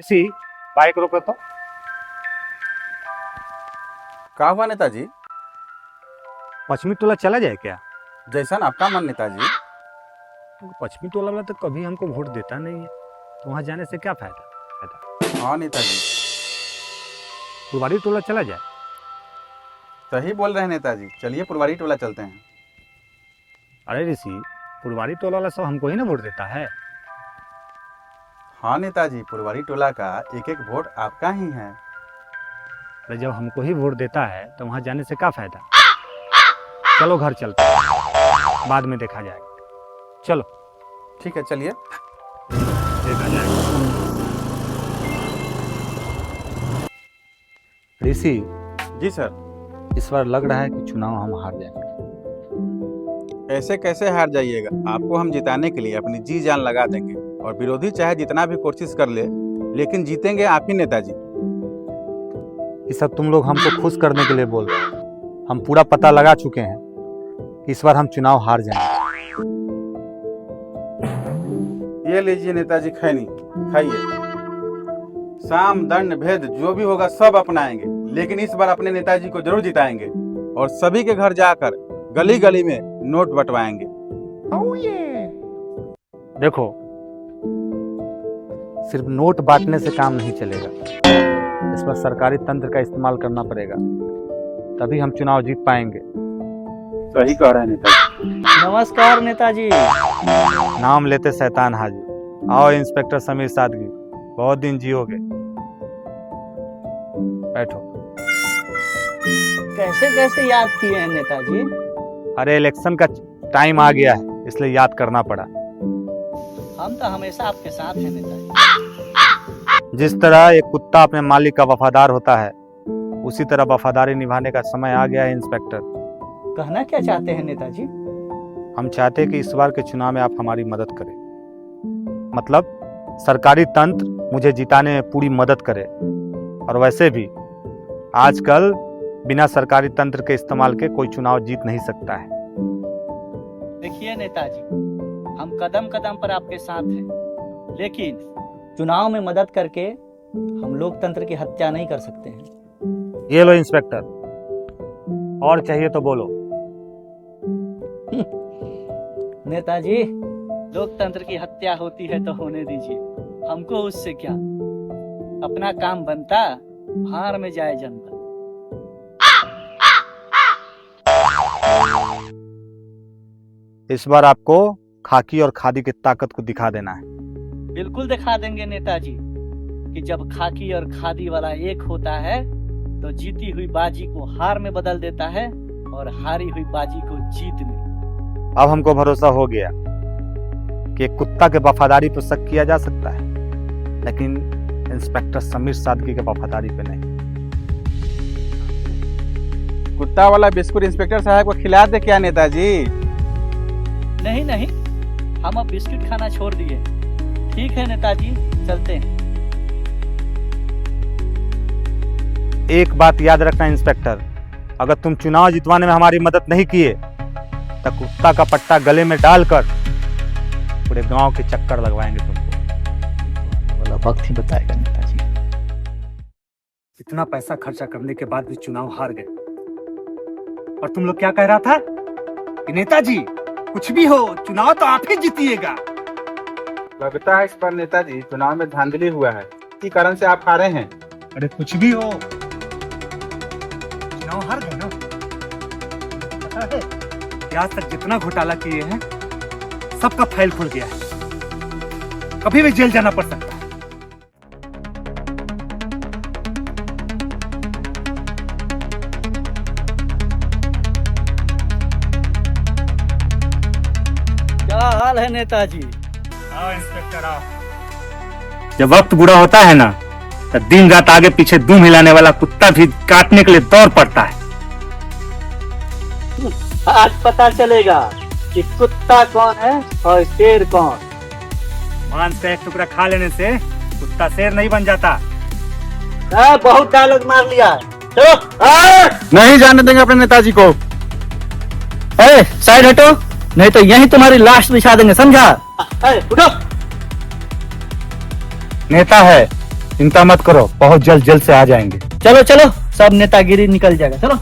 ऋषि bike रोको तो। क्या हुआ नेताजी? पश्चिमी टोला चला जाए क्या? जैसा आपका मन नेताजी। पश्चिमी टोला वाला तो कभी हमको वोट देता नहीं है, तो वहाँ जाने से क्या फायदा? हाँ नेताजी, फुलवारी टोला चला जाए। सही बोल रहे हैं नेताजी, चलिए पुरवारी टोला चलते हैं। अरे ऋषि, फुलवारी टोला वाला सब हमको ही ना वोट देता है। हाँ नेताजी, पुरवारी टोला का एक एक वोट आपका ही है। अरे जब हमको ही वोट देता है तो वहाँ जाने से क्या फायदा? चलो घर चलते हैं, बाद में देखा जाएगा। चलो ठीक है, चलिए। देखा जाएगा। ऋषि जी सर। इस बार लग रहा है कि चुनाव हम हार जाएंगे। ऐसे कैसे हार जाइएगा? आपको हम जिताने के लिए अपनी जी जान लगा देंगे, और विरोधी चाहे जितना भी कोशिश कर ले, लेकिन जीतेंगे आप ही नेताजी। ये सब तुम लोग हमको खुश करने के लिए बोल रहे हैं। हम पूरा पता लगा चुके हैं कि इस बार हम चुनाव हार जाएंगे। ये लीजिए नेताजी खैनी, खाइए। साम दंड भेद जो भी होगा सब अपनाएंगे, लेकिन इस बार अपने नेताजी को जरूर जिताएंगे, और सभी के घर जाकर गली गली में नोट बंटवाएंगे। देखो, सिर्फ नोट बांटने से काम नहीं चलेगा। इस पर सरकारी तंत्र का इस्तेमाल करना पड़ेगा, तभी हम चुनाव जीत पाएंगे। सही कह रहे हैं नेताजी। नमस्कार नेताजी। नाम लेते शैतान हाजिर। आओ इंस्पेक्टर समीर सादगी, बहुत दिन जियोगे। बैठो। कैसे कैसे याद किए हैं नेताजी? अरे इलेक्शन का टाइम आ गया है, इसलिए याद करना पड़ा। हम तो हमेशा आपके साथ हैं नेताजी। जिस तरह एक कुत्ता अपने मालिक का वफादार होता है, उसी तरह वफादारी निभाने का समय आ गया है इंस्पेक्टर। कहना क्या चाहते हैं नेताजी? हम चाहते हैं कि इस बार के चुनाव में आप हमारी मदद करें। मतलब सरकारी तंत्र मुझे जिताने में पूरी मदद करे। और वैसे भी आजकल बिना सरकारी तंत्र के इस्तेमाल के कोई चुनाव जीत नहीं सकता है। देखिए नेताजी, हम कदम कदम पर आपके साथ हैं, लेकिन चुनाव में मदद करके हम लोकतंत्र की हत्या नहीं कर सकते हैं। ये लो इंस्पेक्टर, और चाहिए तो बोलो। नेताजी, लोकतंत्र की हत्या होती है तो होने दीजिए, हमको उससे क्या। अपना काम बनता, हार में जाए जनता। इस बार आपको खाकी और खादी की ताकत को दिखा देना है। बिल्कुल दिखा देंगे नेताजी, कि जब खाकी और खादी वाला एक होता है तो जीती हुई बाजी को हार में बदल देता है, और हारी हुई बाजी को जीत में। अब हमको भरोसा हो गया कि एक कुत्ता के वफादारी पर शक किया जा सकता है, लेकिन इंस्पेक्टर समीर सादगी के वफादारी पे नहीं। कुत्ता वाला बिस्कुट इंस्पेक्टर साहब को खिला दे क्या नेताजी? नहीं नहीं, हम अब बिस्किट खाना छोड़ दिए। ठीक है नेताजी, चलते हैं। एक बात याद रखना इंस्पेक्टर, अगर तुम चुनाव जितवाने में हमारी मदद नहीं किए तो कुत्ता का पट्टा गले में डालकर पूरे गांव के चक्कर लगवाएंगे तुमको। वाला वक्त ही बताएगा नेताजी। इतना पैसा खर्चा करने के बाद भी चुनाव हार गए, और तुम लोग क्या कह रहा था कि नेताजी कुछ भी हो चुनाव तो आप ही जीतिएगा। लगता है इस पर नेताजी चुनाव में धांधली हुआ है, इसी कारण से आप हारे हैं। अरे कुछ भी हो, चुनाव हार गए ना। पता है कि आज तक जितना घोटाला किए हैं सबका फाइल खुल गया है, कभी भी जेल जाना पड़ सकता है। क्या हाल है नेताजी? आओ इंस्पेक्टर आओ। जब वक्त बुरा होता है ना, तो दिन रात आगे पीछे दुम हिलाने वाला कुत्ता भी काटने के लिए दौड़ पड़ता है। आज पता चलेगा कि कुत्ता कौन है और शेर कौन। मांस का एक टुकड़ा खा लेने से कुत्ता शेर नहीं बन जाता। बहुत डायलॉग मार लिया। चलो। नहीं जाने देंगे अपने नेताजी को। साइड हटो, नहीं तो यही तुम्हारी लाश बिछा देंगे, समझा? उठो। नेता है चिंता मत करो, बहुत जल्द जेल से आ जाएंगे। चलो चलो, सब नेतागिरी निकल जाएगा, चलो।